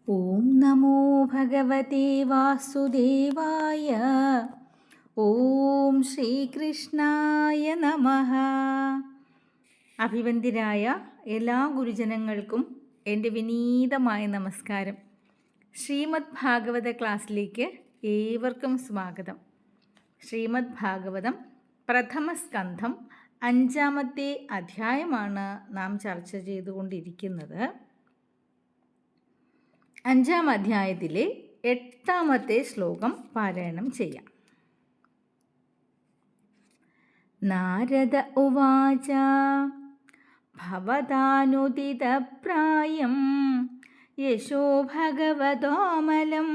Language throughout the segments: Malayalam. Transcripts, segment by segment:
ഓം നമോ ഭഗവതേ വാസുദേവായ. ഓം ശ്രീകൃഷ്ണായ നമഃ. അഭിവന്ദ്യരായ എല്ലാ ഗുരുജനങ്ങൾക്കും എൻ്റെ വിനീതമായ നമസ്കാരം. ശ്രീമദ് ഭാഗവത ക്ലാസ്സിലേക്ക് ഏവർക്കും സ്വാഗതം. ശ്രീമദ് ഭാഗവതം പ്രഥമ സ്കന്ധം 5-ാമത്തെ അധ്യായമാണ് നാം ചർച്ച ചെയ്തുകൊണ്ടിരിക്കുന്നത്. 5-ാം അധ്യായത്തിലെ 8-ാമത്തെ ശ്ലോകം പാരായണം ചെയ്യാം. നാരദ ഉവാച ഭവതാനുദിതപ്രായം യശോ ഭഗവതോമലം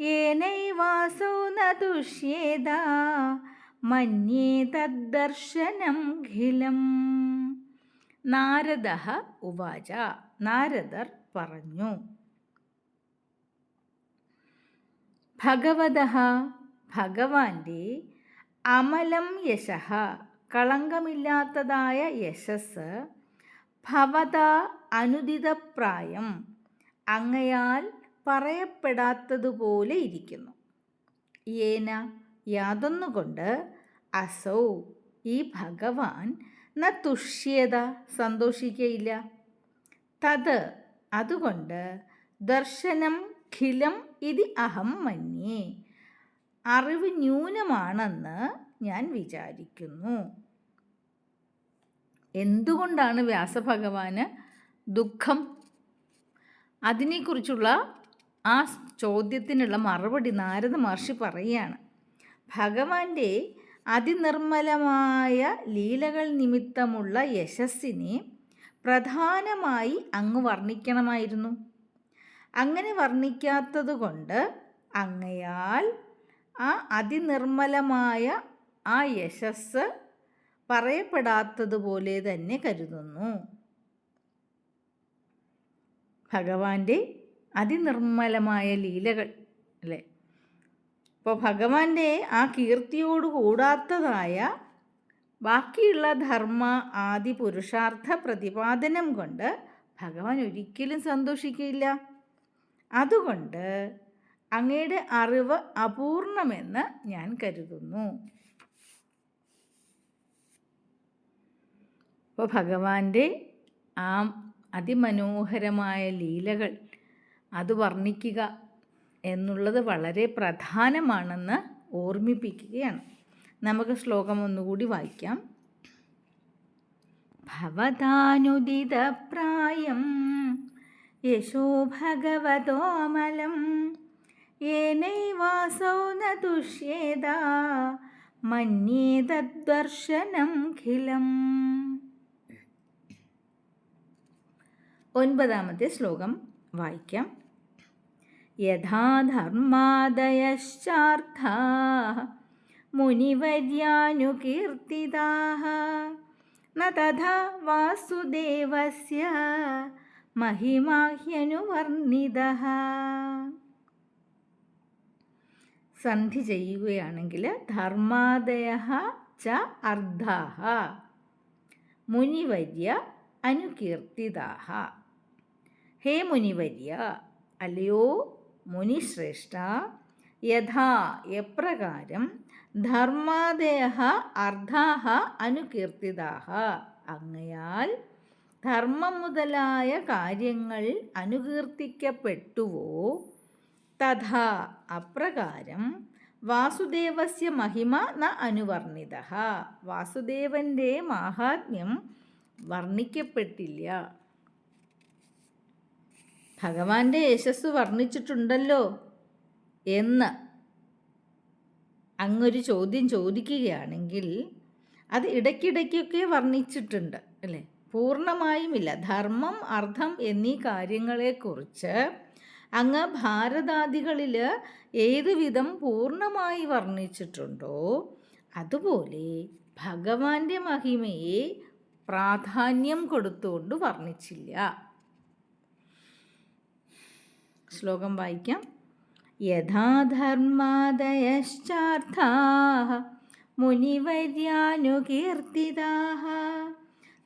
യേനൈവാസോ ന തുഷ്യേത മന്യേ തദ്ദർശനം ഖിലം. നാരദ ഉവാച, നാരദർ പറഞ്ഞു. ഭഗവതഃ ഭഗവാന്റെ അമലം യശഃ കളങ്കമില്ലാത്തതായ യശസ് ഭവത അനുദിതപ്രായം അങ്ങയാൽ പറയപ്പെടാത്തതുപോലെ ഇരിക്കുന്നു. യേന യാതൊന്നുകൊണ്ട് അസൗ ഈ ഭഗവാൻ ന തുഷ്യേത സന്തോഷിക്കയില്ല. തത് അതുകൊണ്ട് ദർശനം ഖിലം ഇതി അഹം മന്യേ അറിവ് ന്യൂനമാണെന്ന് ഞാൻ വിചാരിക്കുന്നു. എന്തുകൊണ്ടാണ് വ്യാസഭഗവാന് ദുഃഖം? അതിനെക്കുറിച്ചുള്ള ആ ചോദ്യത്തിനുള്ള മറുപടി നാരദ മഹർഷി പറയുകയാണ്. ഭഗവാന്റെ അതിനിർമ്മലമായ ലീലകൾ നിമിത്തമുള്ള യശസ്സിനെ പ്രധാനമായി അങ്ങ് വർണ്ണിക്കണമായിരുന്നു. അങ്ങനെ വർണ്ണിക്കാത്തതുകൊണ്ട് അങ്ങയാൽ ആ അതിനിർമ്മലമായ ആ യശസ് പറയപ്പെടാത്തതുപോലെ തന്നെ കരുതുന്നു. ഭഗവാന്റെ അതിനിർമ്മലമായ ലീലകൾ അല്ലേ, അപ്പോൾ ഭഗവാന്റെ ആ കീർത്തിയോട് കൂടാത്തതായ ബാക്കിയുള്ള ധർമ്മ ആദി പുരുഷാർത്ഥ പ്രതിപാദനം കൊണ്ട് ഭഗവാൻ ഒരിക്കലും സന്തോഷിക്കില്ല. അതുകൊണ്ട് അങ്ങയുടെ അറിവ് അപൂർണമെന്ന് ഞാൻ കരുതുന്നു. അപ്പോൾ ഭഗവാന്റെ ആ അതിമനോഹരമായ ലീലകൾ അത് വർണ്ണിക്കുക എന്നുള്ളത് വളരെ പ്രധാനമാണെന്ന് ഓർമ്മിപ്പിക്കുകയാണ്. നമുക്ക് ശ്ലോകം ഒന്നുകൂടി വായിക്കാം. ഭവതാനുദിതപ്രായം യശോ ഭഗവതോമലം യേനൈവാസോ ന തുഷ്യേത മന്യേ തദ്ദർശനം ഖിലം. 9-ാമത്തെ ശ്ലോകം വായിക്കാം. യഥാ ധർമാദയശ്ചാർത്ഥാഃ മുനിവർയാനുകീർത്തിതാഃ ന തഥാ വാസുദേവസ്യ മഹിമാഹ്യനുവർണിതഃ. സന്ധി ചെയ്യുകയാണെങ്കിൽ ധർമാദയഃ ച അർത്ഥാഃ മുനിവർയ അനുകീർത്തിതാഃ. ഹേ മുനിവർയ, അല്ലയോ മുനിശ്രേഷ്ഠ, യഥാ എപ്രകാരം ധർമാദയഃ അർത്ഥാഃ അനുകീർത്തിതാഃ അങ്ങയാൽ ധർമ്മം മുതലായ കാര്യങ്ങൾ അനുകീർത്തിക്കപ്പെട്ടുവോ തഥാ അപ്രകാരം വാസുദേവസ്യ മഹിമ ന അനുവർണിതഃ വാസുദേവൻ്റെ മാഹാത്മ്യം വർണ്ണിക്കപ്പെട്ടില്ല. ഭഗവാന്റെ യശസ് വർണ്ണിച്ചിട്ടുണ്ടല്ലോ എന്ന് അങ്ങൊരു ചോദ്യം ചോദിക്കുകയാണെങ്കിൽ അത് ഇടയ്ക്കിടയ്ക്കൊക്കെ വർണ്ണിച്ചിട്ടുണ്ട് അല്ലേ, പൂർണ്ണമായുമില്ല. ധർമ്മം അർത്ഥം എന്നീ കാര്യങ്ങളെക്കുറിച്ച് അങ്ങ് ഭാരതാദികളിൽ ഏതു വിധം പൂർണ്ണമായി വർണ്ണിച്ചിട്ടുണ്ടോ അതുപോലെ ഭഗവാന്റെ മഹിമയെ പ്രാധാന്യം കൊടുത്തുകൊണ്ട് വർണ്ണിച്ചില്ല. ശ്ലോകം വായിക്കാം. യഥാ ധർമാദയശ്ചാർത്ഥാഃ മുനിവർയാനുകീർത്തിതാഃ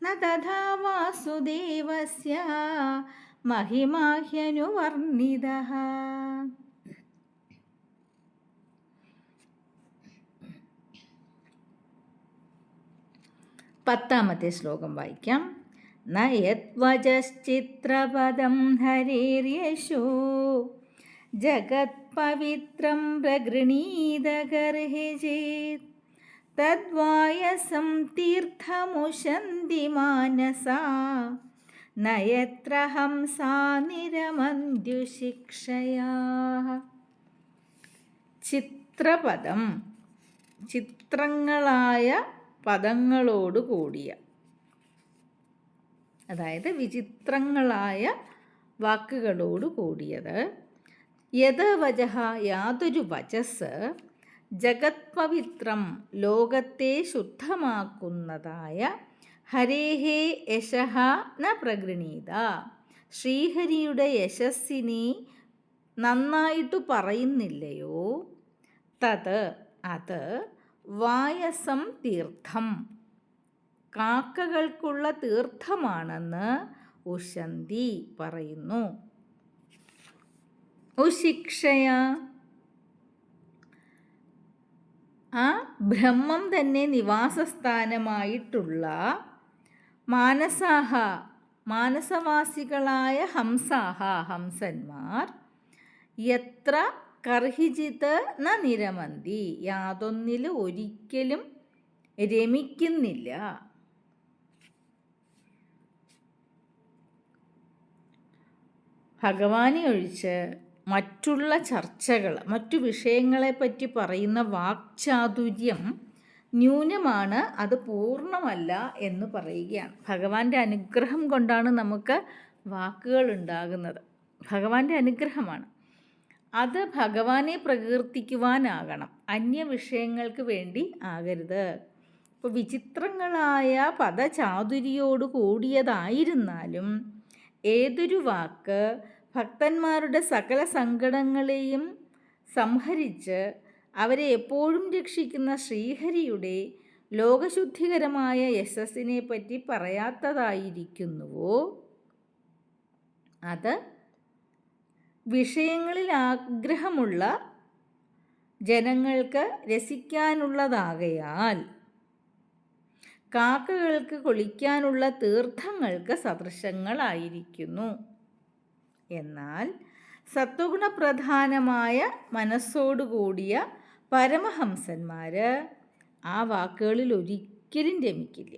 ന തഥാ വാസുദേവസ്യ महिमाह्यनुवर्णितः. 10ാമത്തെ ശ്ലോകം വായിക്കാം. ന യദ്വചശ്ചിത്രപദം ഹരേര്യശോ ജഗത്പവിത്രം പ്രഗൃണീതഗർഹിചേത് തദ്വായസം തീർത്ഥമുശന്തി മാനസാ ന യത്ര ഹംസാ നിരമന്ത്യുശിക്ഷയാ. ചിത്രപദം, ചിത്രങ്ങളായ പദങ്ങളോട് കൂടിയ, അതായത് വിചിത്രങ്ങളായ വാക്കുകളോട് കൂടിയത്. യത് വചഃ, യാതൊരു വചസ്, ജഗത് പവിത്രം, ലോകത്തെ ശുദ്ധമാക്കുന്നതായ, ഹരേഹേ യശഃ ന പ്രഗൃണീത, ശ്രീഹരിയുടെ യശസ്സിനെ നന്നായിട്ട് പറയുന്നില്ലയോ. തത്, അത്, വായസം തീർത്ഥം, കാക്കകൾക്കുള്ള തീർത്ഥമാണെന്ന് ഉശന്തി പറയുന്നു. ഉശിക്ഷയ, ആ ബ്രഹ്മം തന്നെ നിവാസസ്ഥാനമായിട്ടുള്ള മാനസാഹ, മാനസവാസികളായ ഹംസാഹ, ഹംസന്മാർ, യത്ര കർഹിജിത് ന നിരമന്തി, യാതൊന്നിൽ ഒരിക്കലും രമിക്കുന്നില്ല. ഭഗവാനെ ഒഴിച്ച് മറ്റുള്ള ചർച്ചകൾ, മറ്റു വിഷയങ്ങളെപ്പറ്റി പറയുന്ന വാക്ചാതുര്യം ന്യൂനമാണ്, അത് പൂർണ്ണമല്ല എന്ന് പറയുകയാണ്. ഭഗവാന്റെ അനുഗ്രഹം കൊണ്ടാണ് നമുക്ക് വാക്കുകൾ ഉണ്ടാകുന്നത്. ഭഗവാന്റെ അനുഗ്രഹമാണ്. അത് ഭഗവാനെ പ്രകീർത്തിക്കുവാനാകണം, അന്യ വിഷയങ്ങൾക്ക് വേണ്ടി ആകരുത്. ഇപ്പോൾ വിചിത്രങ്ങളായ പദചാതുരിയോട് കൂടിയതായിരുന്നാലും ഏതൊരു വാക്ക് ഭക്തന്മാരുടെ സകല സങ്കടങ്ങളെയും സംഹരിച്ച് അവരെ എപ്പോഴും രക്ഷിക്കുന്ന ശ്രീഹരിയുടെ ലോകശുദ്ധികരമായ യശസ്സിനെ പറ്റി പറയാത്തതായിരിക്കുന്നുവോ അത് വിഷയങ്ങളിൽ ആഗ്രഹമുള്ള ജനങ്ങൾക്ക് രസിക്കാനുള്ളതാകയാൽ കാക്കകൾക്ക് കുളിക്കാനുള്ള തീർത്ഥങ്ങൾക്ക് സദൃശങ്ങളായിരിക്കുന്നു. എന്നാൽ സത്വഗുണപ്രധാനമായ മനസ്സോടുകൂടിയ പരമഹംസന്മാർ ആ വാക്കുകളിൽ ഒരിക്കലും രമിക്കില്ല.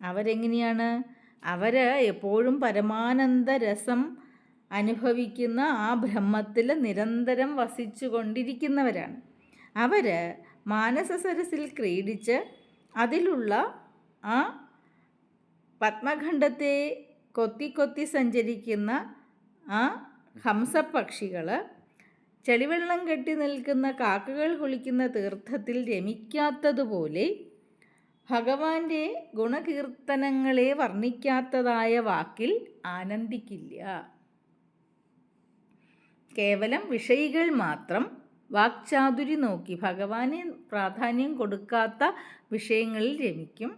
അവരെങ്ങനെയാണ്? അവർ എപ്പോഴും പരമാനന്ദ രസം അനുഭവിക്കുന്ന ആ ബ്രഹ്മത്തിൽ നിരന്തരം വസിച്ചു കൊണ്ടിരിക്കുന്നവരാണ്. അവർ മാനസസരസിൽ ക്രീഡിച്ച് അതിലുള്ള ആ പത്മഖണ്ഡത്തെ കൊത്തി സഞ്ചരിക്കുന്ന ആ ഹംസപക്ഷികൾ, ചെളിവെള്ളം കെട്ടി നിൽക്കുന്ന കാക്കകൾ കുളിക്കുന്ന തീർത്ഥത്തിൽ രമിക്കാത്തതുപോലെ ഭഗവാന്റെ ഗുണകീർത്തനങ്ങളെ വർണ്ണിക്കാത്തതായ വാക്കിൽ ആനന്ദിക്കില്ല. കേവലം വിഷയികൾ മാത്രം വാക്ചാതുരി നോക്കി ഭഗവാനെ പ്രാധാന്യം കൊടുക്കാത്ത വിഷയങ്ങളിൽ രമിക്കും.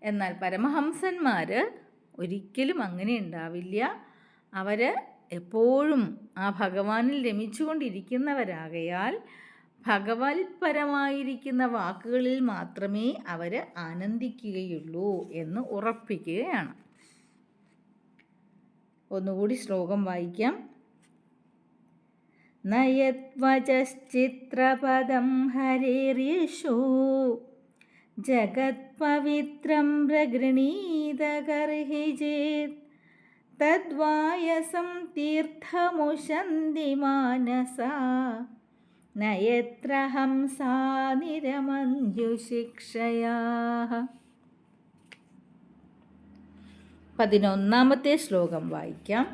എന്നാൽ പരമഹംസന്മാർ ഒരിക്കലും അങ്ങനെ ഉണ്ടാവില്ല. അവർ എപ്പോഴും ആ ഭഗവാനിൽ രമിച്ചുകൊണ്ടിരിക്കുന്നവരാകയാൽ ഭഗവത്പരമായിരിക്കുന്ന വാക്കുകളിൽ മാത്രമേ അവർ ആനന്ദിക്കുകയുള്ളൂ എന്ന് ഉറപ്പിക്കുകയാണ്. ഒന്നുകൂടി ശ്ലോകം വായിക്കാം. നയദ്വചശ്ചിത്രപദം ഹരേര്യശോ ജഗത്പവിത്രം പ്രഗൃണീതഗർഹിചേത് തദ്വായസം തീർത്ഥമുശന്തി മാനസാ നയത്ര ഹംസാ നിരമന്ത്യുശിക്ഷയാ. 11ാമത്തെ ശ്ലോകം വായിക്കാം.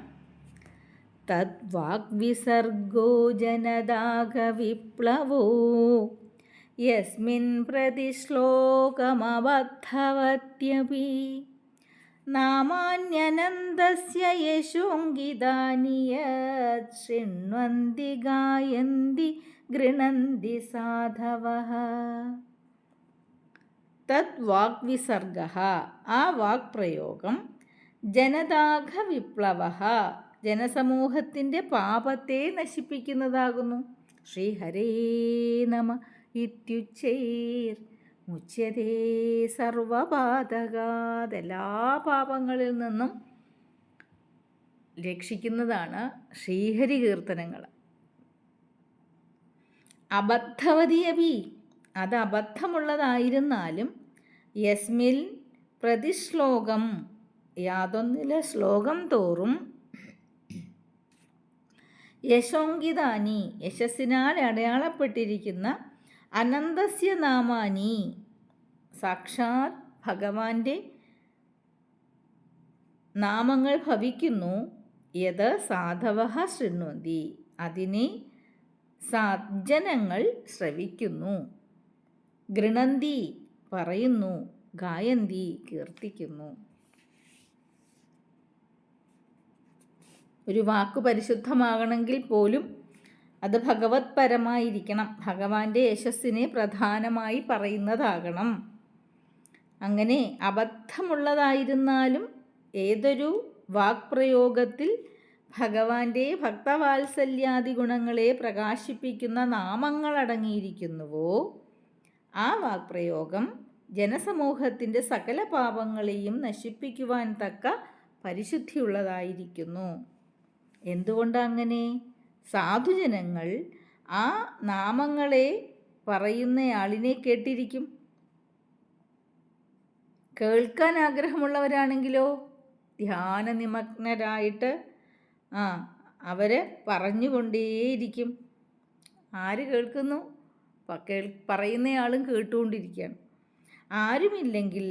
തദ്വാഗ്വിസർഗോ ജനദാഘവിപ്ലവോ യസ്മിൻ പ്രതിശ്ലോകമബദ്ധവത്യപി നാമാന്യനന്ദസ്യ യശോങ്കിതാനി യത് ശൃണ്വന്തി ഗായന്തി ഗൃണന്തി സാധവഃ. തദ് വാഗ്വിസർഗഃ, ആ വാക്പ്രയോഗം ജനതാഘ വിപ്ലവ, ജനസമൂഹത്തിൻ്റെ പാപത്തെ നശിപ്പിക്കുന്നതാകുന്നു. ശ്രീഹരേ നമ ഇത്യുച്ചൈർ മുച്യതേ സർവപാതകാത്, എല്ലാ പാപങ്ങളിൽ നിന്നും രക്ഷിക്കുന്നതാണ് ശ്രീഹരി കീർത്തനങ്ങൾ. അബദ്ധവതിയപി, അത് അബദ്ധമുള്ളതായിരുന്നാലും യസ്മിൽ പ്രതിശ്ലോകം, യാതൊന്നിലെ ശ്ലോകം തോറും യശോങ്കിതാനി, യശസ്സിനാൽ അടയാളപ്പെട്ടിരിക്കുന്ന അനന്തസ്യ നാമാനി, സാക്ഷാത് ഭഗവാന്റെ നാമങ്ങൾ ഭവിക്കുന്നു. യത് സാധവഃ ശൃണ്വന്തി, അതിനെ സജ്ജനങ്ങൾ ശ്രവിക്കുന്നു. ഗൃണന്തി പറയുന്നു, ഗായന്തി കീർത്തിക്കുന്നു. ഒരു വാക്ക് പരിശുദ്ധമാകണമെങ്കിൽ പോലും അത് ഭഗവത് പരമായിരിക്കണം, ഭഗവാന്റെ യശസ്സിനെ പ്രധാനമായി പറയുന്നതാകണം. അങ്ങനെ അബദ്ധമുള്ളതായിരുന്നാലും ഏതൊരു വാക്പ്രയോഗത്തിൽ ഭഗവാന്റെ ഭക്തവാത്സല്യാദി ഗുണങ്ങളെ പ്രകാശിപ്പിക്കുന്ന നാമങ്ങൾ അടങ്ങിയിരിക്കുന്നുവോ ആ വാക്പ്രയോഗം ജനസമൂഹത്തിൻ്റെ സകല പാപങ്ങളെയും നശിപ്പിക്കുവാൻ തക്ക പരിശുദ്ധിയുള്ളതായിരിക്കുന്നു. എന്തുകൊണ്ടങ്ങനെ? സാധുജനങ്ങൾ ആ നാമങ്ങളെ പറയുന്നയാളിനെ കേട്ടിരിക്കും. കേൾക്കാൻ ആഗ്രഹമുള്ളവരാണെങ്കിലോ ധ്യാനനിമഗ്നരായിട്ട് അവരെ പറഞ്ഞുകൊണ്ടേയിരിക്കും. ആര് കേൾക്കുന്നു? പറയുന്നയാളും കേട്ടുകൊണ്ടിരിക്കുകയാണ്. ആരുമില്ലെങ്കിൽ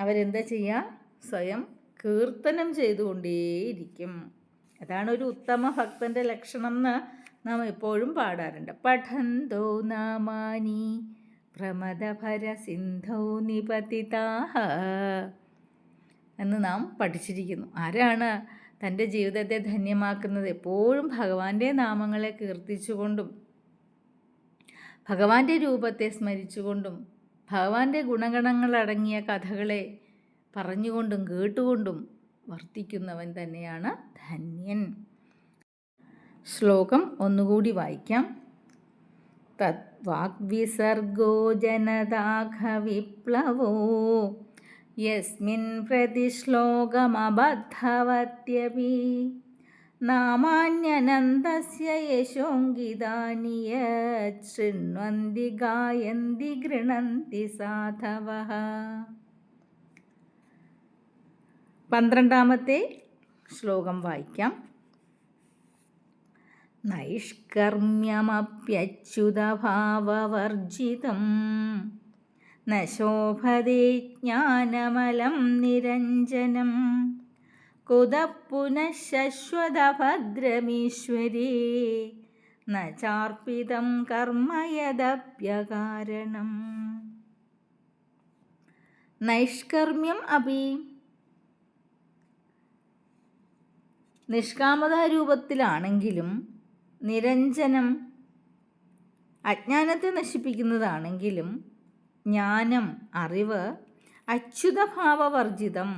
അവരെന്താ ചെയ്യുക? സ്വയം കീർത്തനം ചെയ്തുകൊണ്ടേയിരിക്കും. അതാണ് ഒരു ഉത്തമ ഭക്തൻ്റെ ലക്ഷണം എന്ന് നാം എപ്പോഴും പാടാറുണ്ട്. പഠന്തോ നാമാനി പ്രമദഭര സിന്ധൗ നിപതിതാഹ എന്ന് നാം പഠിച്ചിരിക്കുന്നു. ആരാണ് തൻ്റെ ജീവിതത്തെ ധന്യമാക്കുന്നത്? എപ്പോഴും ഭഗവാന്റെ നാമങ്ങളെ കീർത്തിച്ചുകൊണ്ടും ഭഗവാന്റെ രൂപത്തെ സ്മരിച്ചുകൊണ്ടും ഭഗവാന്റെ ഗുണഗണങ്ങളടങ്ങിയ കഥകളെ പറഞ്ഞുകൊണ്ടും കേട്ടുകൊണ്ടും വർത്തിക്കുന്നവൻ തന്നെയാണ് ധന്യൻ. ശ്ലോകം ഒന്നുകൂടി വായിക്കാം. തത് വാഗ്വിസർഗോ ജനതാഘ വിപ്ലവോ യസ്മിൻ പ്രതിശ്ലോകമബദ്ധവത്യപി നാമാന്യനന്തസ്യ യശോങ്കിതാനി യത് ശൃണ്വന്തി ഗായന്തി ഗൃണന്തി സാധവഃ. 12ാമത്തെ ശ്ലോകം വായിക്കാം. നൈഷ്കർമ്മ്യമപ്യച്യുതഭാവവർജിതം ന ശോഭതേ ജ്ഞാനമലം നിരഞ്ജനം കുതഃ പുനഃ ശശ്വതഭദ്രമീശ്വരേ ന ചാർപ്പിതം കർമ്മ യദപ്യകാരണം. നൈഷ്കർമ്മ്യം അപി, നിഷ്കാമതാരൂപത്തിലാണെങ്കിലും നിരഞ്ജനം അജ്ഞാനത്തെ നശിപ്പിക്കുന്നതാണെങ്കിലും ജ്ഞാനം അറിവ് അച്യുതഭാവവർജിതം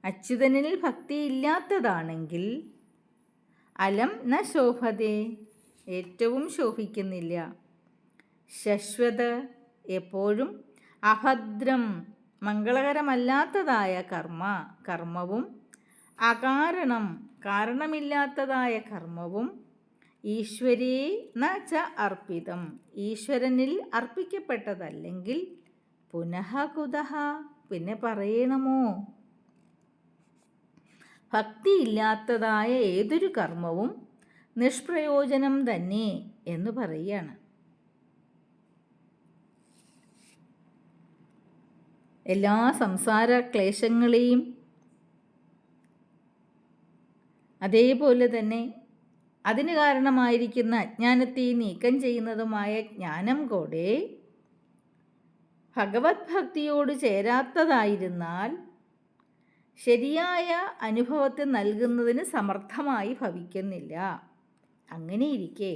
അച്യുതനിൽ ഭക്തിയില്ലാത്തതാണെങ്കിൽ അലം ന ശോഭതേ ഏറ്റവും ശോഭിക്കുന്നില്ല. ശശ്വത എപ്പോഴും അഭദ്രം മംഗളകരമല്ലാത്തതായ കർമ്മവും അകാരണം കാരണമില്ലാത്തതായ കർമ്മവും ഈശ്വരേ ന ച അർപ്പിതം ഈശ്വരനിൽ അർപ്പിക്കപ്പെട്ടതല്ലെങ്കിൽ പുനഃ കുതഃ പിന്നെ പറയണമോ? ഭക്തിയില്ലാത്തതായ ഏതൊരു കർമ്മവും നിഷ്പ്രയോജനം തന്നെ എന്ന് പറയുകയാണ്. എല്ലാ സംസാര ക്ലേശങ്ങളെയും അതേപോലെ തന്നെ അതിന് കാരണമായിരിക്കുന്ന അജ്ഞാനത്തെ നീക്കം ചെയ്യുന്നതുമായ ജ്ഞാനം കൂടെ ഭഗവത് ഭക്തിയോട് ചേരാത്തതായിരുന്നാൽ ശരിയായ അനുഭവത്തെ നൽകുന്നതിന് സമർത്ഥമായി ഭവിക്കുന്നില്ല. അങ്ങനെയിരിക്കെ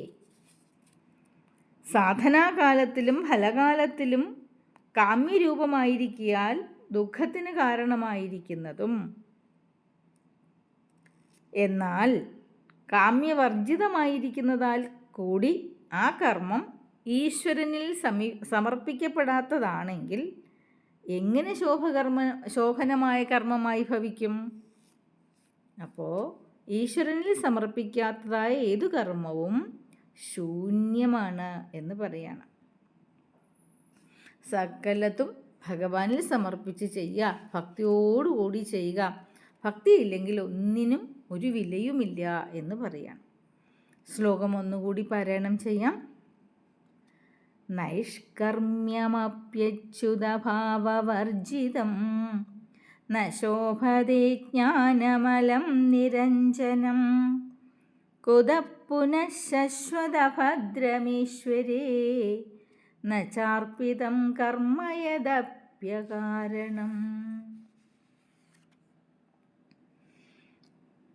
സാധനാകാലത്തിലും ഫലകാലത്തിലും കാമ്യരൂപമായിരിക്കിയാൽ ദുഃഖത്തിന് കാരണമായിരിക്കുന്നതും. എന്നാൽ കാമ്യവർജിതമായിരിക്കുന്നതാൽ കൂടി ആ കർമ്മം ഈശ്വരനിൽ സമർപ്പിക്കപ്പെടാത്തതാണെങ്കിൽ എങ്ങനെ ശോഭനമായ കർമ്മമായി ഭവിക്കും? അപ്പോൾ ഈശ്വരനിൽ സമർപ്പിക്കാത്തതായ ഏതു കർമ്മവും ശൂന്യമാണ് എന്ന് പറയണം. സകലത്തും ഭഗവാനിൽ സമർപ്പിച്ച് ചെയ്യുക, ഭക്തിയോടുകൂടി ചെയ്യുക. ഭക്തിയില്ലെങ്കിൽ ഒന്നിനും ഒരു വിലയുമില്ല എന്ന് പറയാം. ശ്ലോകം ഒന്നുകൂടി പാരായണം ചെയ്യാം. നൈഷ്കർമ്മ്യമപ്യച്യുതഭാവവർജിതം ന ശോഭതേ ജ്ഞാനമലം നിരഞ്ജനം കുതഃ പുനഃ ശശ്വതഭദ്രമീശ്വരേ ന ചാർപ്പിതം കർമ്മയദപ്യകാരണം.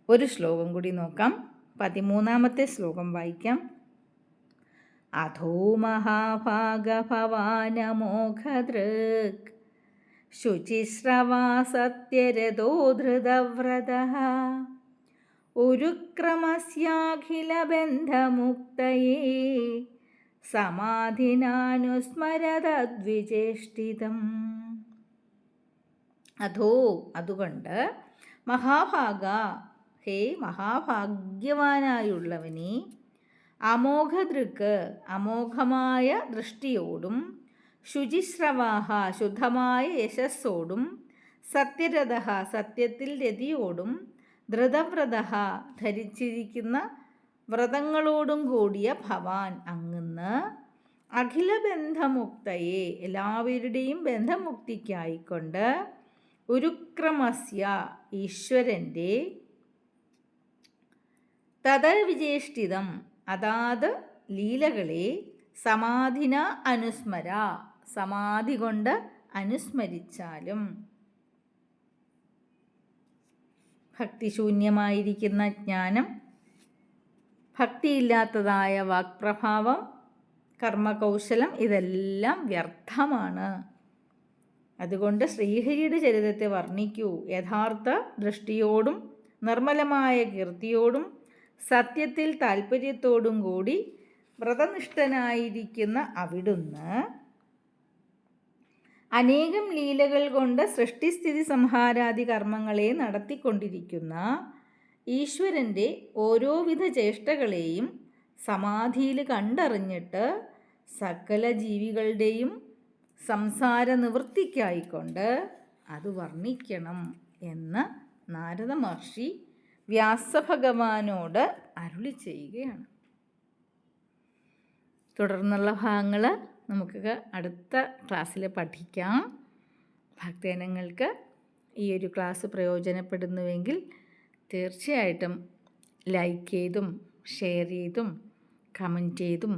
ഒരു ശ്ലോകം കൂടി നോക്കാം. 13ാമത്തെ ശ്ലോകം വായിക്കാം. അധോ മഹാഭാഗഭവാനമോഘദൃക് ശുചിശ്രവാ സത്യരഥോ ധൃതവ്രതഃ ഉരുക്രമസ്യാഖിലബന്ധമുക്തയേ സമാധിനാനുസ്മരതദ്വിചേഷ്ടിതം. അധോ അതുകൊണ്ട് മഹാഭാഗ ഹേ മഹാഭാഗ്യവാനായുള്ളവനെ അമോഘദൃക്ക് അമോഘമായ ദൃഷ്ടിയോടും ശുചിശ്രവാഹ ശുദ്ധമായ യശസ്സോടും സത്യരഥ സത്യത്തിൽ രതിയോടും ധൃതവ്രത ധരിച്ചിരിക്കുന്ന വ്രതങ്ങളോടും കൂടിയ ഭവാൻ അങ്ങ് അഖിലബന്ധമുക്തയെ എല്ലാവരുടെയും ബന്ധമുക്തിക്കായിക്കൊണ്ട് ഉരുക്രമസ്യ ഈശ്വരൻ്റെ തദവിചേഷ്ടിതം അതാത് ലീലകളെ സമാധിന അനുസ്മര സമാധി കൊണ്ട് അനുസ്മരിച്ചാലും. ഭക്തിശൂന്യമായിരിക്കുന്ന ജ്ഞാനം, ഭക്തിയില്ലാത്തതായ വാക്പ്രഭാവം, കർമ്മകൗശലം ഇതെല്ലാം വ്യർത്ഥമാണ്. അതുകൊണ്ട് ശ്രീഹരിയുടെ ചരിതത്തെ വർണ്ണിക്കൂ. യഥാർത്ഥ ദൃഷ്ടിയോടും നിർമ്മലമായ കീർത്തിയോടും സത്യത്തിൽ താൽപ്പര്യത്തോടും കൂടി വ്രതനിഷ്ഠനായിരിക്കുന്ന അവിടുന്ന് അനേകം ലീലകൾ കൊണ്ട് സൃഷ്ടിസ്ഥിതി സംഹാരാദി കർമ്മങ്ങളെ നടത്തിക്കൊണ്ടിരിക്കുന്ന ഈശ്വരൻ്റെ ഓരോവിധ ചേഷ്ടകളെയും സമാധിയിൽ കണ്ടറിഞ്ഞിട്ട് സകല ജീവികളുടെയും സംസാര നിവൃത്തിക്കായിക്കൊണ്ട് അത് വർണ്ണിക്കണം എന്ന് നാരദ മഹർഷി വ്യാസഭഗവാനോട് അരുളി ചെയ്യുകയാണ്. തുടർന്നുള്ള ഭാഗങ്ങൾ നമുക്ക് അടുത്ത ക്ലാസ്സിൽ പഠിക്കാം. ഭക്തജനങ്ങൾക്ക് ഈ ഒരു ക്ലാസ് പ്രയോജനപ്പെടുന്നുവെങ്കിൽ തീർച്ചയായിട്ടും ലൈക്ക് ചെയ്തും ഷെയർ ചെയ്തും കമൻറ്റ് ചെയ്തും,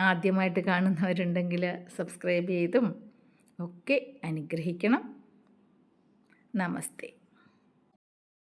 ആദ്യമായിട്ട് കാണുന്നവരുണ്ടെങ്കിൽ സബ്സ്ക്രൈബ് ചെയ്തും ഒക്കെ അനുഗ്രഹിക്കണം. നമസ്തേ.